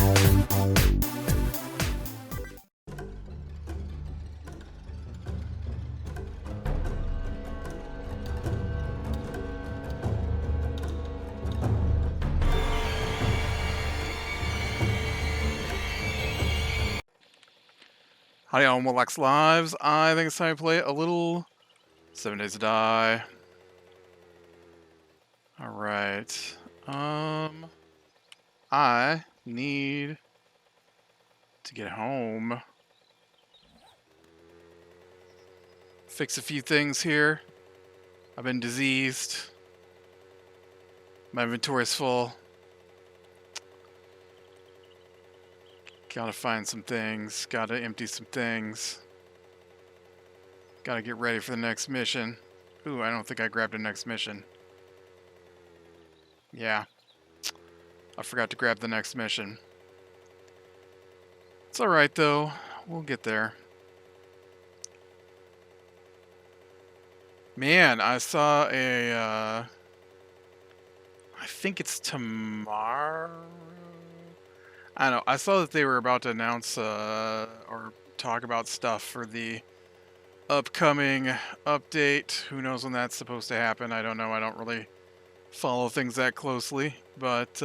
Howdy all, Molex Lives. I think it's time to play a little 7 Days to Die. Alright. I need to get home. Fix a few things here. I've been diseased. My inventory is full. Gotta find some things. Gotta empty some things. Gotta get ready for the next mission. Ooh, I don't think I grabbed the next mission. Yeah. I forgot to grab the next mission. It's alright though. We'll get there. Man, I saw a, I think it's tomorrow? I don't know. I saw that they were about to announce, or talk about stuff for the upcoming update. Who knows when that's supposed to happen? I don't know. I don't really follow things that closely. But,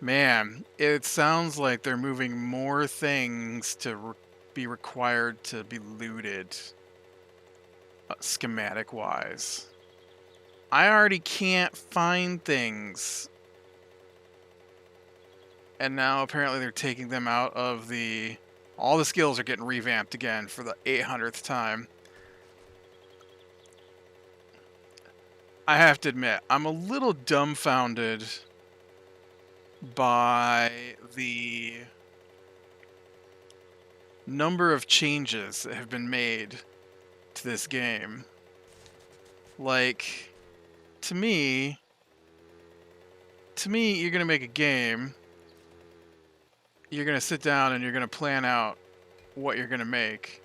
man, it sounds like they're moving more things to be required to be looted, schematic-wise. I already can't find things. And now apparently they're taking them out of the... All the skills are getting revamped again for the 800th time. I have to admit, I'm a little dumbfounded by the number of changes that have been made to this game. Like, to me, you're gonna make a game, you're gonna sit down and you're gonna plan out what you're gonna make,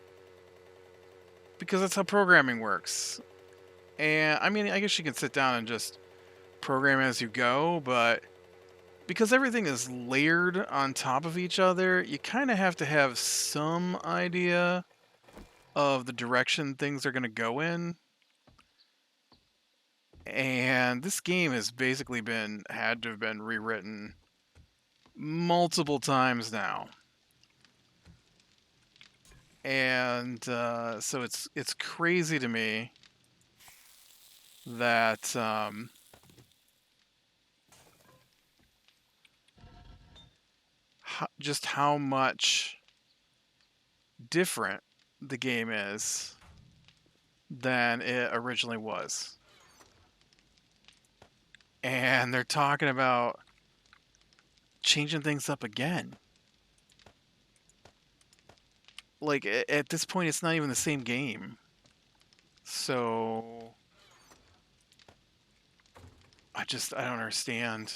because that's how programming works. And I mean, I guess you can sit down and just program as you go, but because everything is layered on top of each other, you kind of have to have some idea of the direction things are gonna go in. And this game has basically had to have been rewritten multiple times now. And so it's crazy to me that just how much different the game is than it originally was. And they're talking about changing things up again. Like, at this point, it's not even the same game. So... I don't understand.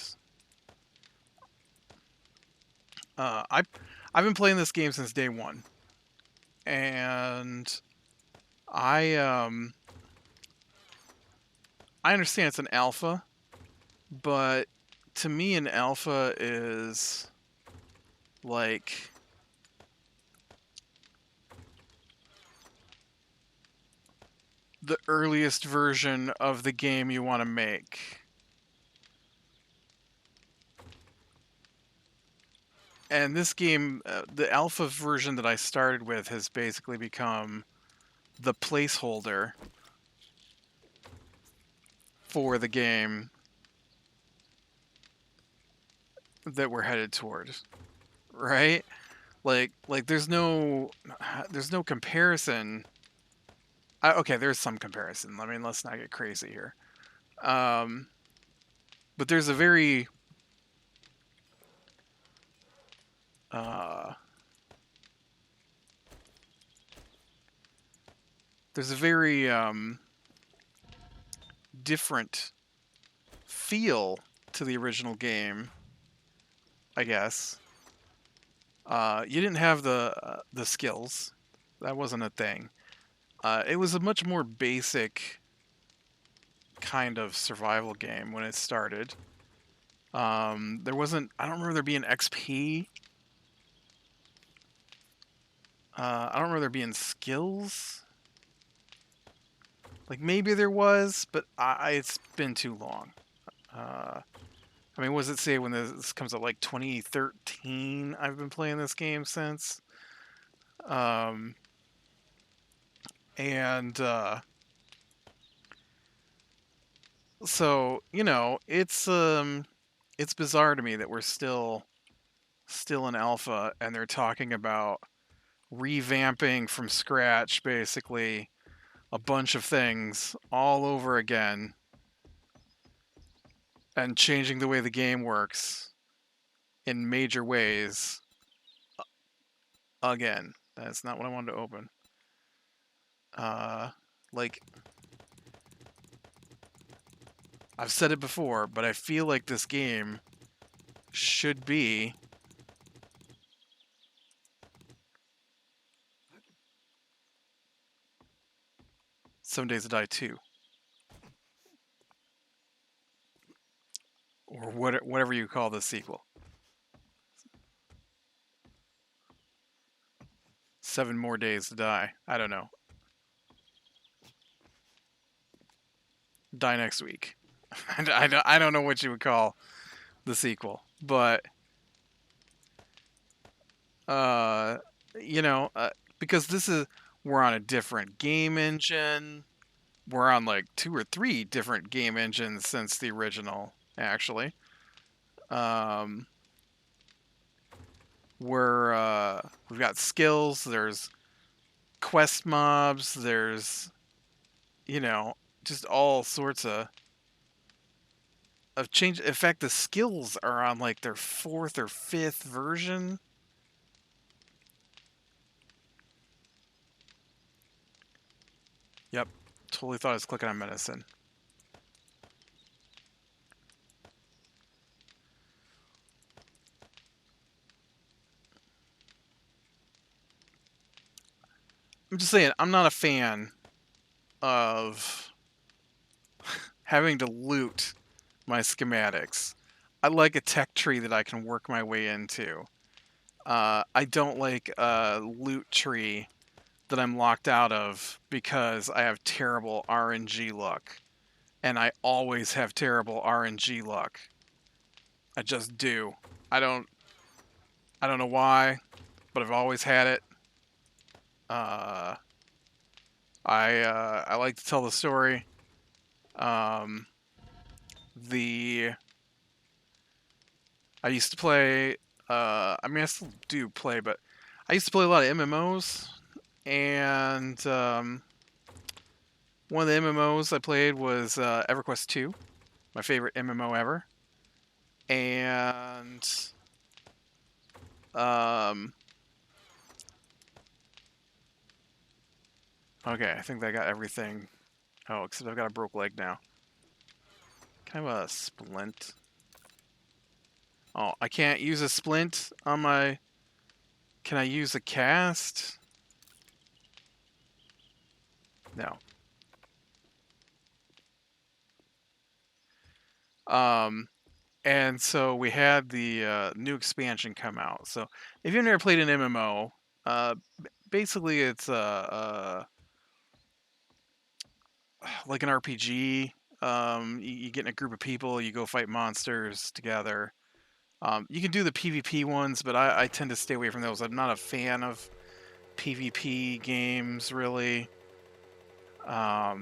I've been playing this game since day one. And I understand it's an alpha, but to me an alpha is like the earliest version of the game you want to make. And this game, the alpha version that I started with has basically become the placeholder for the game that we're headed toward, right? Like there's no comparison. Okay, there's some comparison. I mean, let's not get crazy here. But there's a very different feel to the original game, I guess. You didn't have the skills. That wasn't a thing. It was a much more basic kind of survival game when it started. There wasn't. I don't remember there being XP. I don't remember there being skills. Like maybe there was, but it's been too long. Uh, I mean, what does it say when this comes out? Like 2013. I've been playing this game since. Um, and so it's bizarre to me that we're still in alpha and they're talking about revamping from scratch basically a bunch of things all over again and changing the way the game works in major ways again. That's not what I wanted to open. Uh, like I've said it before, but I feel like this game should be 7 Days to Die 2 or whatever you call the sequel. 7 More Days to Die. I don't know. Die Next Week. I don't know what you would call the sequel, but uh, you know, because we're on a different game engine. We're on like 2 or 3 different game engines since the original, actually. Um, we've got skills. There's quest mobs. There's you know just all sorts of change. In fact, the skills are on like their 4th or 5th version. Yep, totally thought I was clicking on medicine. I'm just saying, I'm not a fan of having to loot my schematics. I like a tech tree that I can work my way into. I don't like a loot tree that I'm locked out of because I have terrible RNG luck. And I always have terrible RNG luck. I just do. I don't I don't know why, but I've always had it. Uh, I like to tell the story. Um, the I used to play. I mean, I still do play, but I used to play a lot of MMOs, and one of the MMOs I played was EverQuest 2, my favorite MMO ever, and um, okay, I think I got everything. Oh, except I've got a broke leg now. Can I have a splint? Oh, I can't use a splint on my... Can I use a cast? No. Um, and so we had the new expansion come out. So if you've never played an MMO, basically it's like an RPG. You get in a group of people, you go fight monsters together. You can do the PvP ones, but I tend to stay away from those. I'm not a fan of PvP games, really. I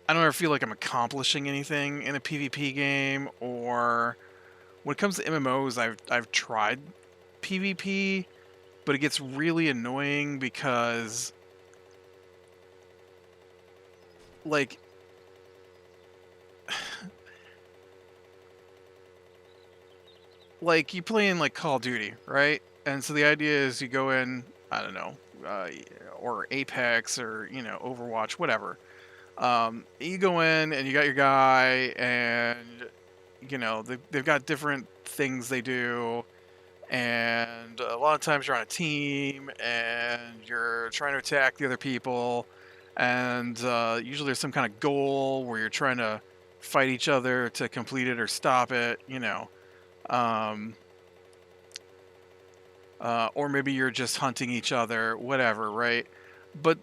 don't ever feel like I'm accomplishing anything in a PvP game, or when it comes to MMOs, I've tried PvP, but it gets really annoying because like like you play in like Call of Duty, right? And so the idea is you go in, I don't know, or Apex or Overwatch, whatever. You go in and you got your guy, and they've got different things they do, and a lot of times you're on a team and you're trying to attack the other people, and usually there's some kind of goal where you're trying to fight each other to complete it or stop it, um, or maybe you're just hunting each other, whatever, right? But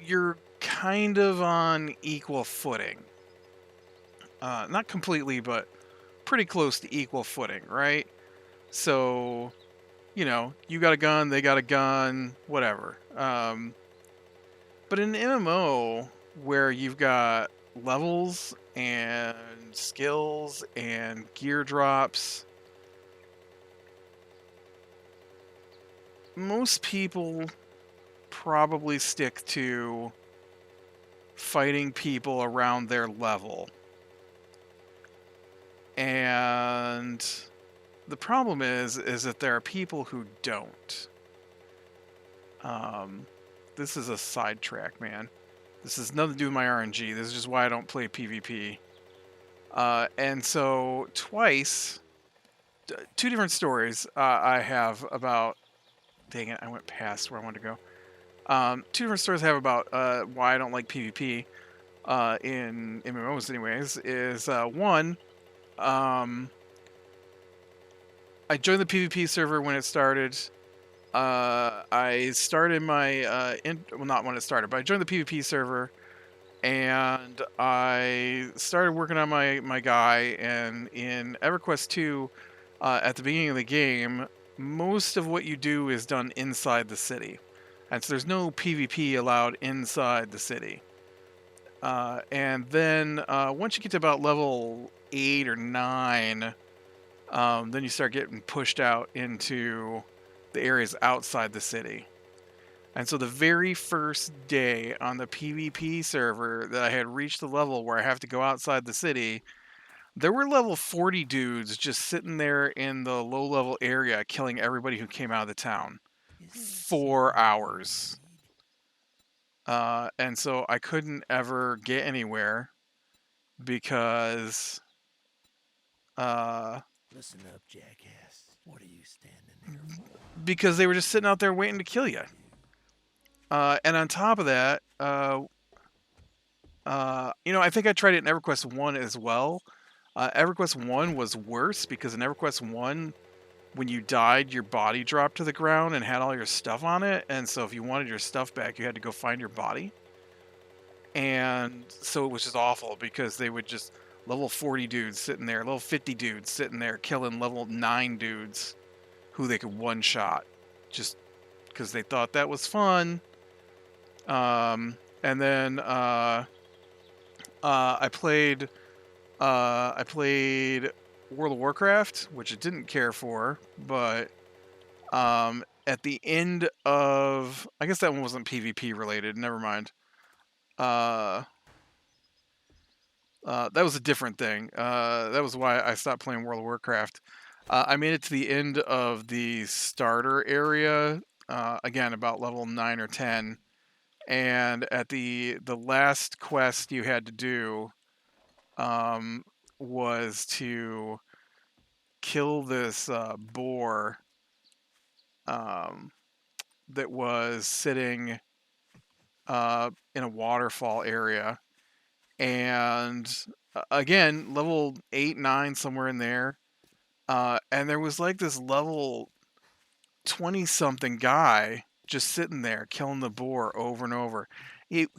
you're kind of on equal footing. Not completely, but pretty close to equal footing, right? So, you got a gun, they got a gun, whatever. But in an MMO where you've got levels and skills and gear drops, most people probably stick to fighting people around their level. And the problem is that there are people who don't. This is a sidetrack, man. This has nothing to do with my RNG. This is just why I don't play PvP. And so twice, two different stories I have about. Dang it! I went past where I wanted to go. Two different stories I have about why I don't like PvP in MMOs. Anyways, is one. Um, I joined the PvP server when it started. I started my well, not when it started, but I joined the PvP server, and I started working on my guy. And in EverQuest 2, at the beginning of the game, most of what you do is done inside the city, and so there's no PvP allowed inside the city. And then once you get to about level 8 or 9, then you start getting pushed out into the areas outside the city. And so the very first day on the PvP server that I had reached the level where I have to go outside the city, there were level 40 dudes just sitting there in the low level area killing everybody who came out of the town. 4 hours. And so I couldn't ever get anywhere because Listen up, jackass. What are you standing there for? because they were just sitting out there waiting to kill you. And on top of that, I think I tried it in EverQuest 1 as well. EverQuest 1 was worse because in EverQuest 1, when you died, your body dropped to the ground and had all your stuff on it. And so if you wanted your stuff back, you had to go find your body. And so it was just awful because they would just level 40 dudes sitting there, level 50 dudes sitting there killing level 9 dudes who they could one shot just because they thought that was fun. And then I played World of Warcraft, which I didn't care for, but at the end of, I guess that one wasn't PvP related. Never mind. Uh, that was a different thing. That was why I stopped playing World of Warcraft. I made it to the end of the starter area, again about level 9 or 10, and at the last quest you had to do um, was to kill this boar um, that was sitting in a waterfall area. And again, level 8, 9, somewhere in there. And there was like this level 20 something guy just sitting there killing the boar over and over.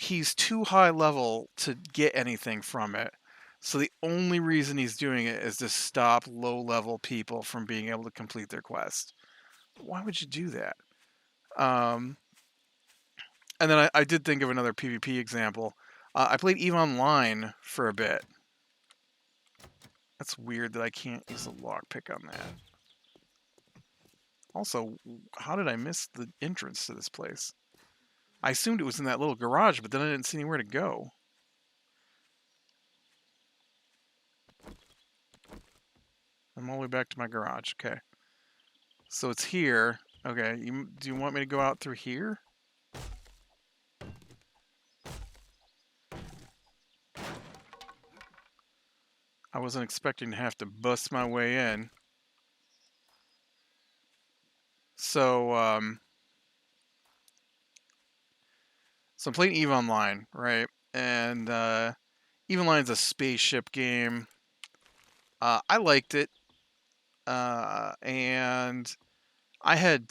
He's too high level to get anything from it. So the only reason he's doing it is to stop low level people from being able to complete their quest. Why would you do that? Um, and then I did think of another PvP example. I played EVE Online for a bit. That's weird that I can't use a lockpick on that. Also, how did I miss the entrance to this place? I assumed it was in that little garage, but then I didn't see anywhere to go. I'm all the way back to my garage. Okay. So it's here. Okay. Do you want me to go out through here? I wasn't expecting to have to bust my way in. So, so I'm playing EVE Online, right? And Even Line's a spaceship game. I liked it, and I had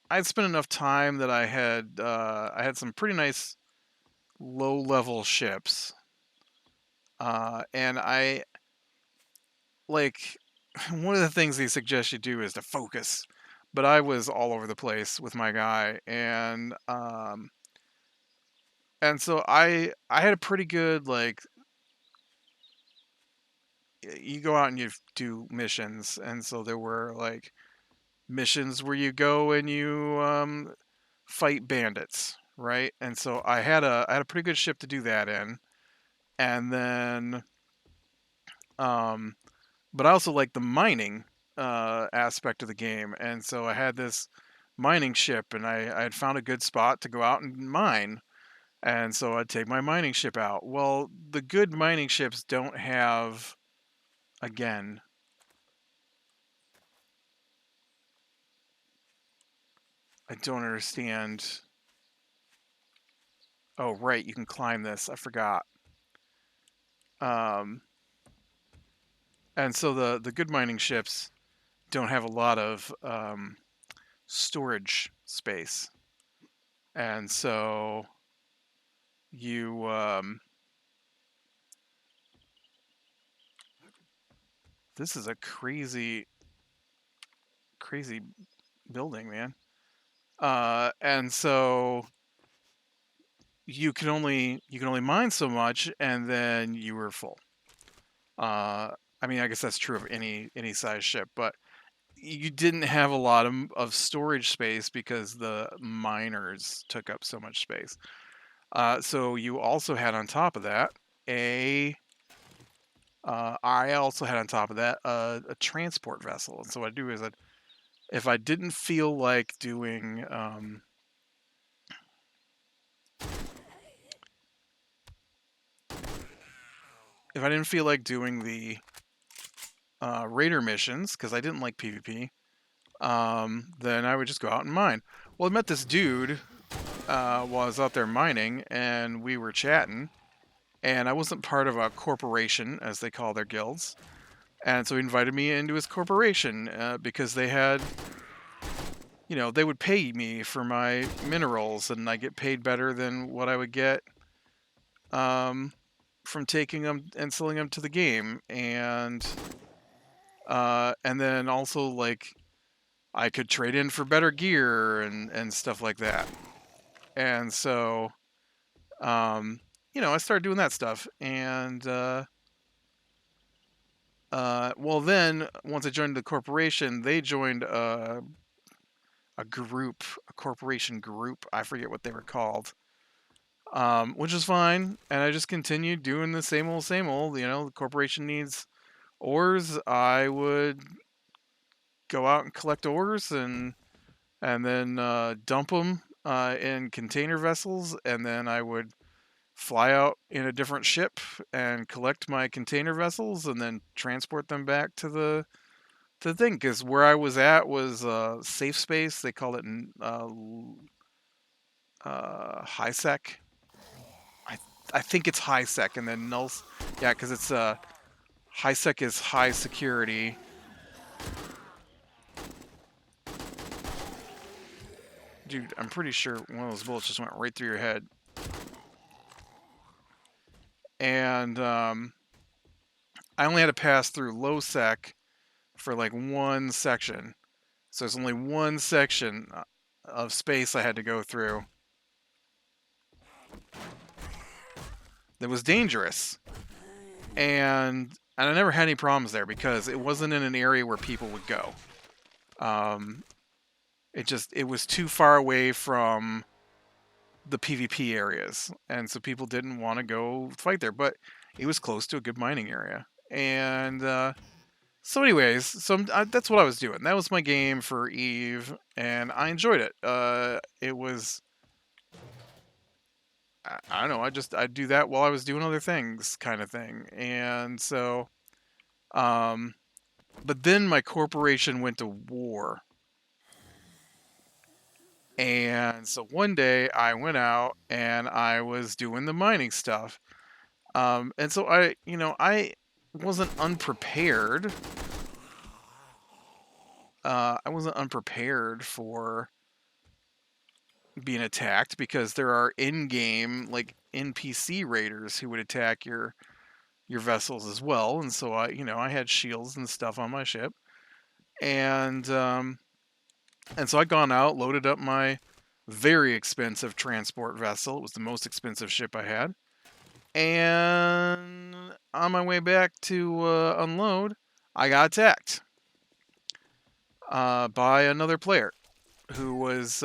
I'd spent enough time that I had some pretty nice low level ships, and I like one of the things they suggest you do is to focus. But I was all over the place with my guy, and so I had a pretty good like you go out and you do missions, and so there were like missions where you go and you fight bandits, right? And so I had a pretty good ship to do that in, and then um, but I also like the mining aspect of the game, and so I had this mining ship, and I had found a good spot to go out and mine, and so I'd take my mining ship out. Well, the good mining ships don't have, again, I don't understand. Oh, right, you can climb this. I forgot. Um, and so the good mining ships don't have a lot of storage space, and so you this is a crazy building, man. And so you can only mine so much, and then you were full. Uh, I mean, I guess that's true of any size ship, but you didn't have a lot of storage space because the miners took up so much space. So you also had on top of that a I also had on top of that a transport vessel. And so what I do is if I didn't feel like doing if I didn't feel like doing the raider missions because I didn't like PvP, then I would just go out and mine. Well, I met this dude while I was out there mining, and we were chatting. And I wasn't part of a corporation, as they call their guilds, and so he invited me into his corporation because they had, you know, they would pay me for my minerals, and I get paid better than what I would get um, from taking them and selling them to the game, and then also like I could trade in for better gear and stuff like that. And so, um, you know, I started doing that stuff, and well, then once I joined the corporation, they joined a group, a corporation group. I forget what they were called, which is fine. And I just continued doing the same old. You know, the corporation needs ores. I would go out and collect ores and then dump them in container vessels, and then I would fly out in a different ship and collect my container vessels, and then transport them back to the thing. Because where I was at was safe space. They call it high sec. I I think it's high sec, and then null. Yeah, because it's high sec is high security. Dude, I'm pretty sure one of those bullets just went right through your head. And I only had to pass through low sec for like one section. So there's only one section of space I had to go through that was dangerous. And I never had any problems there because it wasn't in an area where people would go. Um, it was too far away from the PvP areas, and so people didn't want to go fight there. But it was close to a good mining area, and so anyways, that's what I was doing. That was my game for Eve, and I enjoyed it. It was I don't know. I'd do that while I was doing other things, kind of thing, and so um, but then my corporation went to war. And so one day I went out and I was doing the mining stuff. And so I wasn't unprepared. I wasn't unprepared for being attacked because there are in-game like NPC raiders who would attack your vessels as well. And so I had shields and stuff on my ship, and so I gone out, loaded up my very expensive transport vessel. It was the most expensive ship I had. And on my way back to unload, I got attacked by another player who was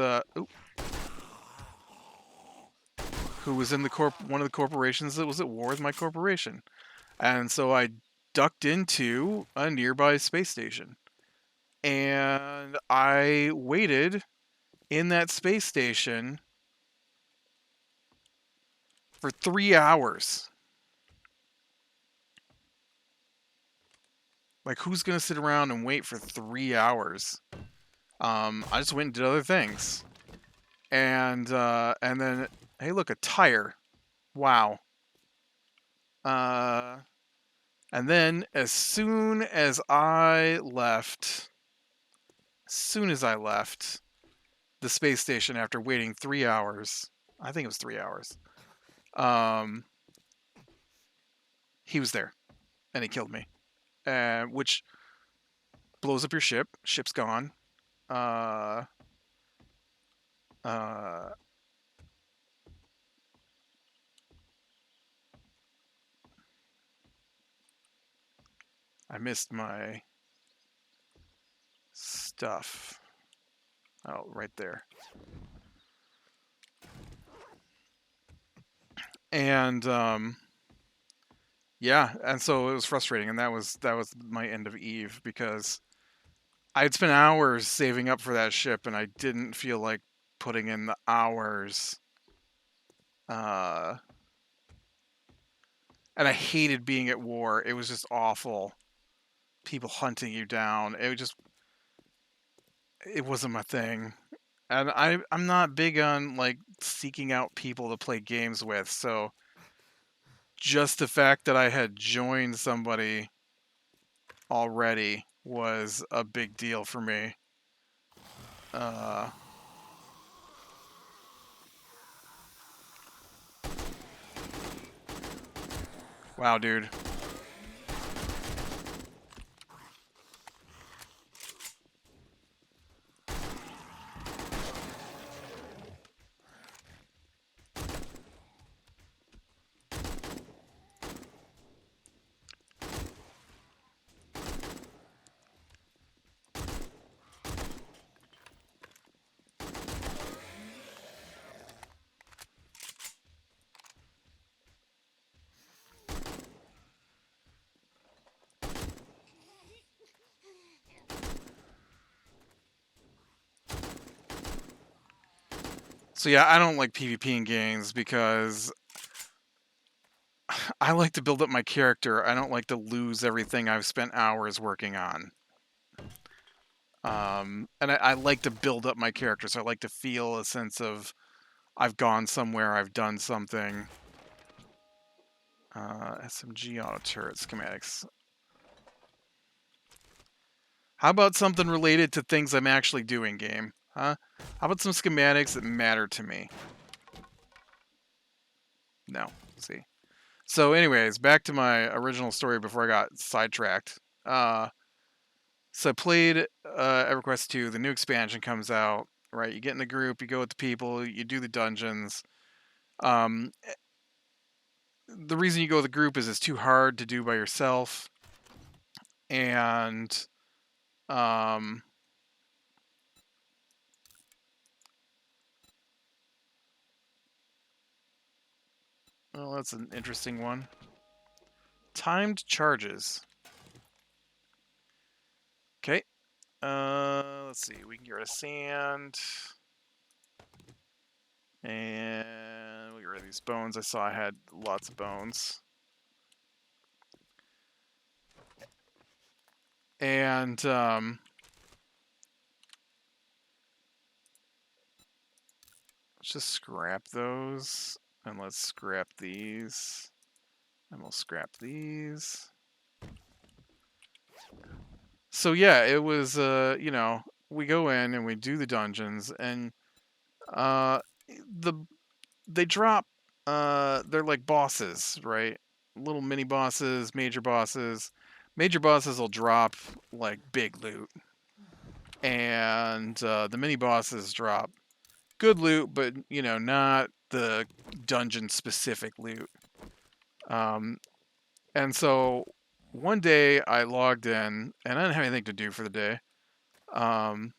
who was in the one of the corporations that was at war with my corporation. And so I ducked into a nearby space station. And I waited in that space station for 3 hours. Like, who's going to sit around and wait for 3 hours? I just went and did other things. And then, hey, look, a tire. Wow. Uh, and then as soon as I left the space station after waiting 3 hours, I think it was 3 hours, um, he was there and he killed me, which blows up your ship. Ship's gone. Uh, uh, I missed my stuff. Oh, right there. And yeah, and so it was frustrating, and that was my end of Eve because I had spent hours saving up for that ship, and I didn't feel like putting in the hours. Uh, and I hated being at war. It was just awful. People hunting you down. It wasn't my thing. And I'm not big on like seeking out people to play games with. So just the fact that I had joined somebody already was a big deal for me. Uh, wow, dude. So yeah, I don't like PvP in games because I like to build up my character. I don't like to lose everything I've spent hours working on. And I like to build up my character, so I like to feel a sense of I've gone somewhere, I've done something. SMG auto turret schematics. How about something related to things I'm actually doing, game? Huh? How about some schematics that matter to me? No. See. So, anyways, back to my original story before I got sidetracked. So I played EverQuest 2. The new expansion comes out. Right, you get in the group, you go with the people, you do the dungeons. Um, the reason you go with the group is it's too hard to do by yourself, and um, well, that's an interesting one. Timed charges. Okay. Let's see. We can get rid of sand. And we get rid of these bones. I saw I had lots of bones. And let's just scrap those. And let's scrap these. And we'll scrap these. So yeah, it was we go in and we do the dungeons, and uh the they drop they're like bosses, right? Little mini bosses, major bosses. Major bosses will drop like big loot, and the mini bosses drop good loot, but not the dungeon specific loot. Um, and so one day I logged in and I didn't have anything to do for the day. Um,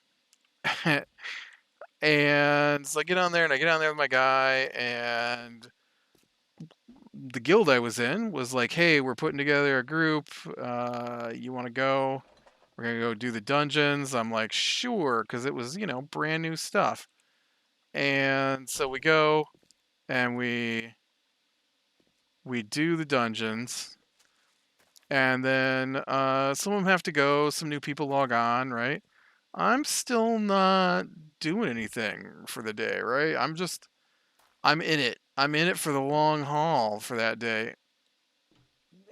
and so I get on there and I get on there with my guy, and the guild I was in was like, "Hey, we're putting together a group. You want to go? We're gonna go do the dungeons." I'm like, "Sure," because it was brand new stuff. And so we go and we do the dungeons, and then some of them have to go. Some new people log on, right? I'm still not doing anything for the day, right? I'm in it. I'm in it for the long haul for that day.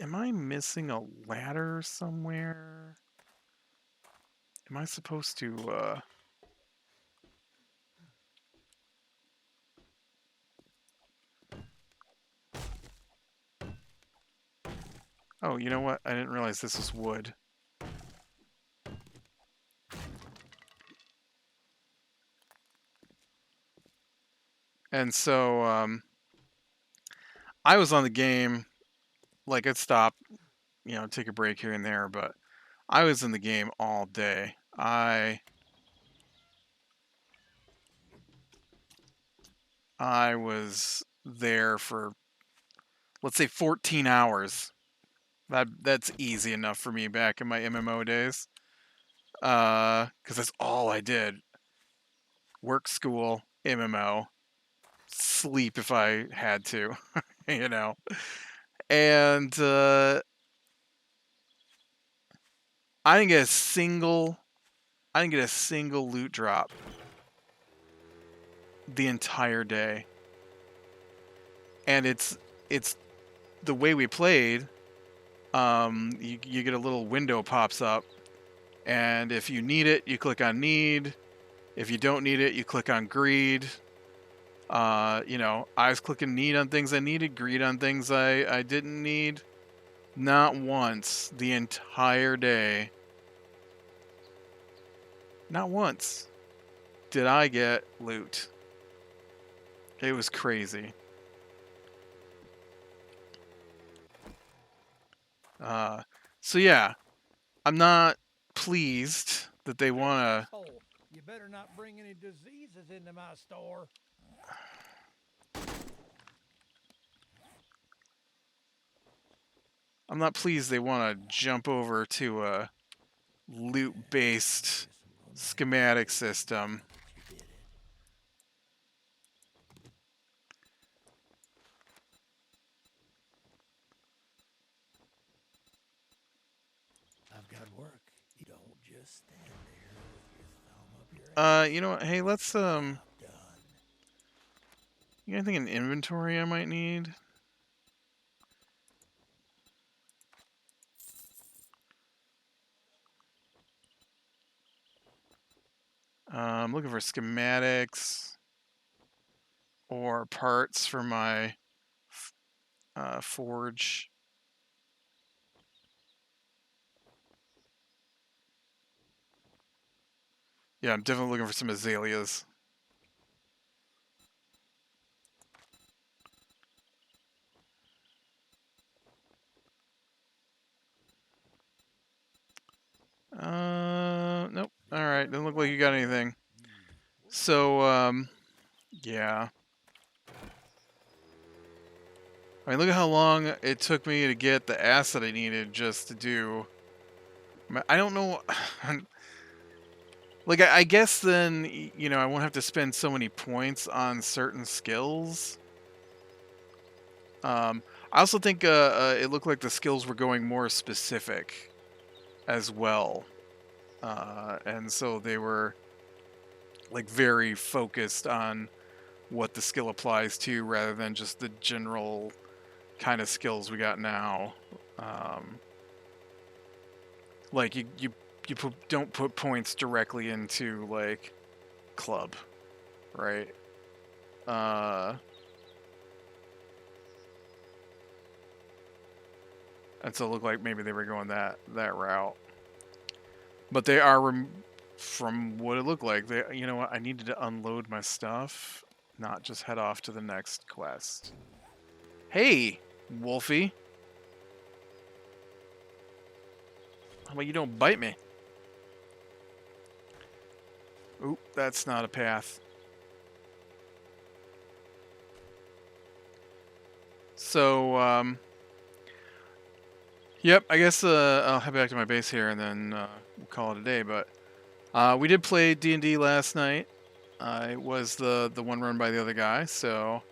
Am I missing a ladder somewhere? Am I supposed to Oh, you know what? I didn't realize this was wood. And so I was on the game, like I'd stop, take a break here and there, but I was in the game all day. I was there for, let's say, 14 hours. That's easy enough for me back in my MMO days. Because that's all I did: work, school, MMO, sleep if I had to, you know. And I didn't get a single, I didn't get a single loot drop the entire day. And it's the way we played. You get a little window pops up, and if you need it, you click on need. If you don't need it, you click on greed. I was clicking need on things I needed, greed on things I didn't need. Not once the entire day. Not once did I get loot. It was crazy. Uh, so yeah, I'm not pleased that they want to. Asshole, you better not bring any diseases into my store. I'm not pleased they want to jump over to a I loot-based guess I'm gonna have to schematic say system. that you did it. I've got work. You don't just stand there with your thumb up your You know ass. what? Hey, Get let's the job done. You got anything in inventory I might need? I'm looking for schematics or parts for my forge. Yeah, I'm definitely looking for some azaleas. Nope. All Be right, doesn't look careful like you out got there. anything. We're So, yeah. I mean, look at how long it took me to get the acid I needed just to do. I don't know. Like, I guess then, I won't have to spend so many points on certain skills. I also think it looked like the skills were going more specific as well. And so they were like very focused on what the skill applies to rather than just the general kind of skills we got now. Um, like don't put points directly into like club, right? Uh, and so it looked like maybe they were going that route, but they are from what it looked like. They, you know what? I needed to unload my stuff, not just head off to the next quest. Hey, Wolfie, how about you don't bite me? Oop, that's not a path. So, yep, I guess I'll head back to my base here and then we'll call it a day. But we did play D&D last night. It was the one run by the other guy, so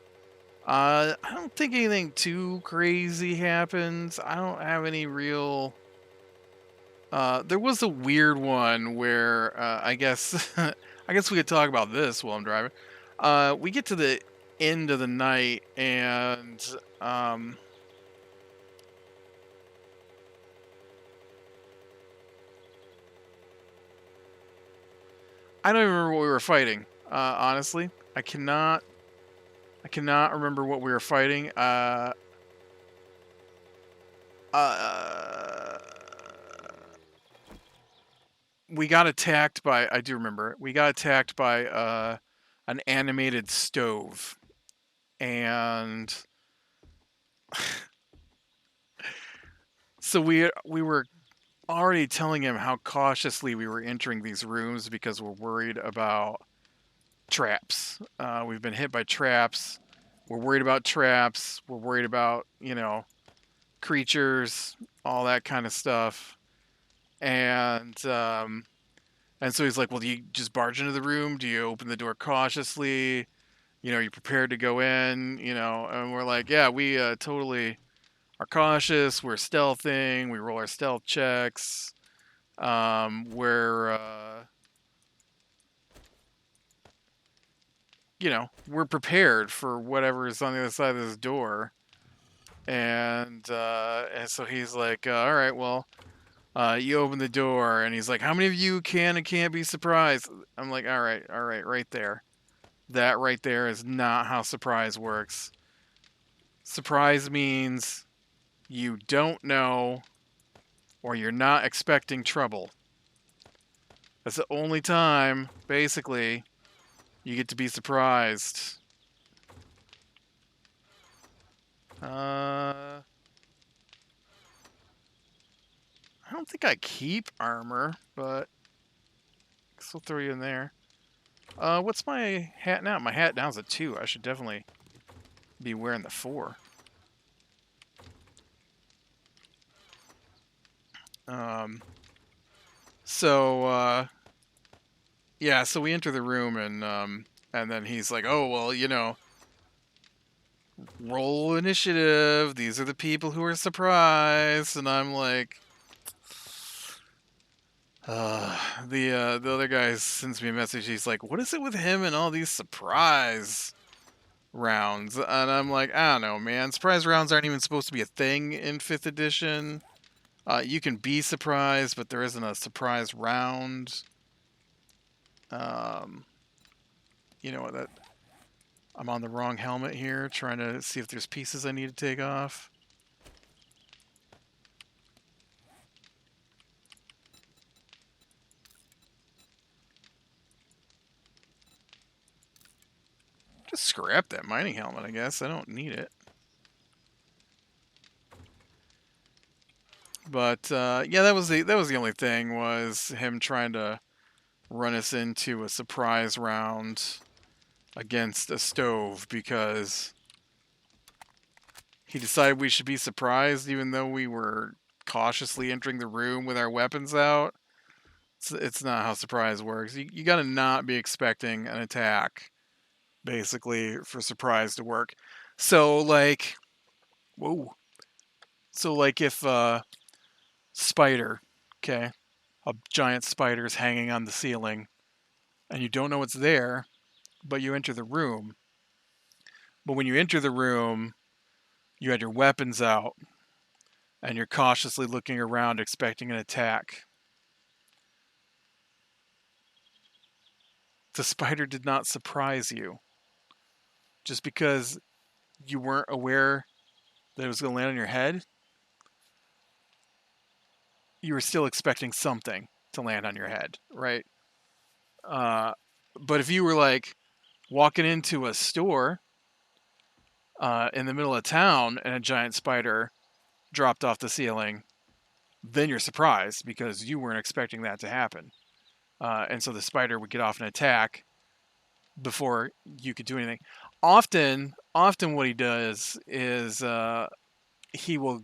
I don't think anything too crazy happens. I don't have any real. There was a weird one where I guess I guess we could talk about this while I'm driving. We get to the end of the night and I don't even remember what we were fighting. Honestly, I cannot remember what we were fighting. Uh, we got attacked by. I do remember. We got attacked by an animated stove, and so we were already telling him how cautiously we were entering these rooms because we're worried about traps. We've been hit by traps. We're worried about traps. We're worried about creatures, all that kind of stuff. And so he's like, "Well, do you just barge into the room? Do you open the door cautiously? Are you prepared to go in? And we're like, yeah, we totally are cautious. We're stealthing. We roll our stealth checks. We're prepared for whatever is on the other side of this door." And so he's like, "All right, well, you open the door," and he's like, "How many of you can and can't be surprised?" I'm like, all right, right there. That right there is not how surprise works. Surprise means you don't know or you're not expecting trouble. That's the only time, basically, you get to be surprised. I don't think I keep armor, but I guess I'll throw you in there. What's my hat now? My hat now's a 2. I should definitely be wearing the 4. Um, so yeah, so we enter the room and then he's like, "Oh well, roll initiative. These are the people who are surprised," and I'm like, uh, the other guy sends me a message. He's like, "What is it with him and all these surprise rounds?" And I'm like, "I don't know, man. Surprise rounds aren't even supposed to be a thing in 5th edition. You can be surprised, but there isn't a surprise round." Um, you know that I'm on the wrong helmet here, trying to see if there's pieces I need to take off. Just scrap that mining helmet, I guess. I don't need it. But yeah, that was the only thing, was him trying to run us into a surprise round against a stove because he decided we should be surprised even though we were cautiously entering the room with our weapons out. It's not how surprise works. You got to not be expecting an attack, basically, for surprise to work. So like, whoa. So like if spider, okay, a giant spider is hanging on the ceiling, and you don't know it's there, but you enter the room. But when you enter the room, You had your weapons out, and you're cautiously looking around, expecting an attack. The spider did not surprise you. Just because you weren't aware that it was going to land on your head, you were still expecting something to land on your head, right? Uh, but if you were like walking into a store in the middle of town and a giant spider dropped off the ceiling, then you're surprised because you weren't expecting that to happen. And so the spider would get off an attack before you could do anything. Often what he does is he will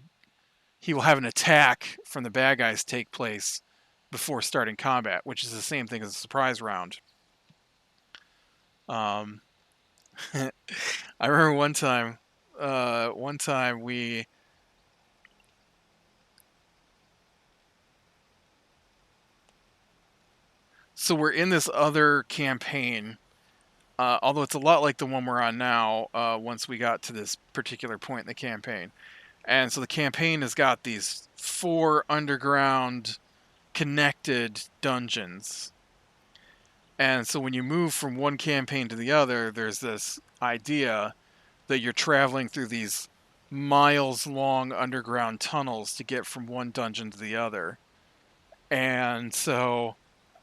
he will have an attack from the bad guys take place before starting combat, which is the same thing as a surprise round. Um, I remember one time we're in this other campaign, although it's a lot like the one we're on now. Once we got to this particular point in the campaign, and so the campaign has got these 4 underground connected dungeons. And so when you move from one campaign to the other, there's this idea that you're traveling through these miles long underground tunnels to get from one dungeon to the other. And so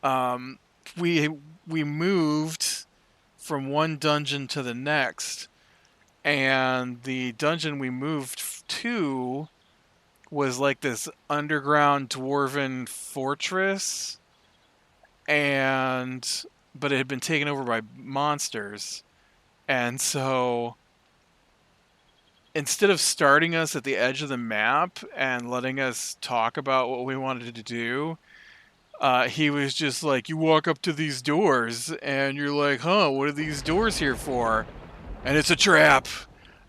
um, we we moved from one dungeon to the next, and the dungeon we moved to was like this underground dwarven fortress, and but it had been taken over by monsters. And so instead of starting us at the edge of the map and letting us talk about what we wanted to do, he was just like, you walk up to these doors and you're like, huh, what are these doors here for? And it's a trap.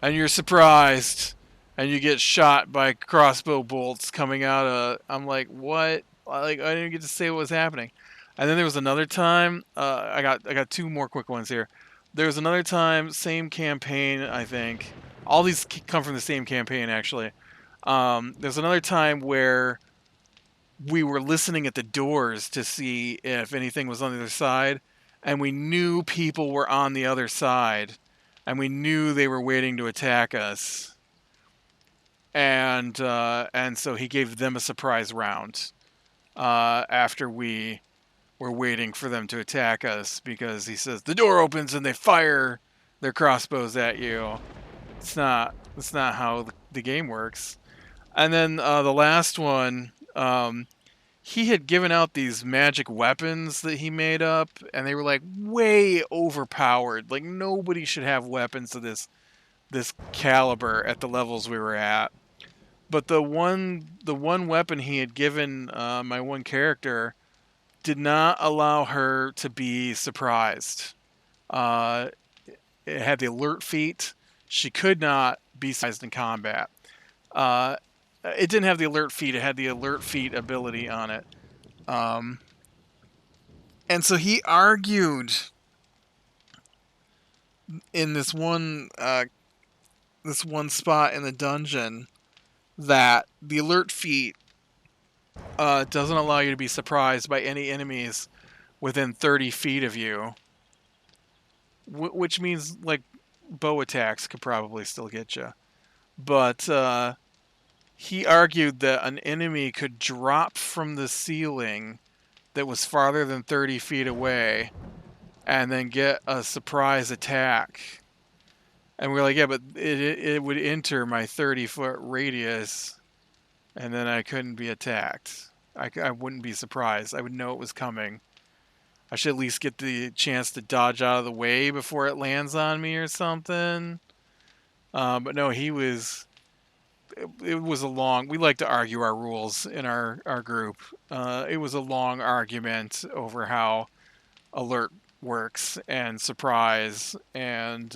And you're surprised. And you get shot by crossbow bolts coming out of. I'm like, what? Like, I didn't get to say what was happening. And then there was another time. I got 2 more quick ones here. There was another time, same campaign, I think. All these come from the same campaign, actually. There's another time where we were listening at the doors to see if anything was on the other side, and we knew people were on the other side, and we knew they were waiting to attack us. And so he gave them a surprise round after we were waiting for them to attack us, because he says the door opens and they fire their crossbows at you. It's not how the game works. And then the last one, he had given out these magic weapons that he made up, and they were like way overpowered. Like nobody should have weapons of this caliber at the levels we were at. But the one weapon he had given my one character did not allow her to be surprised. Uh, it had the alert feat. She could not be surprised in combat. Uh, it didn't have the alert feat. It had the alert feat ability on it. Um, and so he argued in this one spot in the dungeon that the alert feat doesn't allow you to be surprised by any enemies within 30 feet of you, which means like bow attacks could probably still get you. But he argued that an enemy could drop from the ceiling that was farther than 30 feet away and then get a surprise attack. And we're like, yeah, but it would enter my 30-foot radius, and then I couldn't be attacked. I wouldn't be surprised. I would know it was coming. I should at least get the chance to dodge out of the way before it lands on me or something. But no, he was. It was a long. We like to argue our rules in our group. It was a long argument over how alert works and surprise, and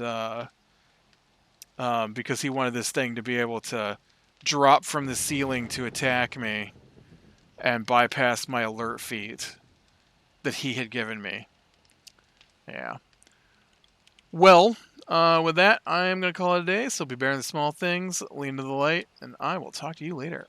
because he wanted this thing to be able to drop from the ceiling to attack me and bypass my alert feat that he had given me. Yeah. Well, With that, I am going to call it a day. So be bearing the small things, lean to the light, and I will talk to you later.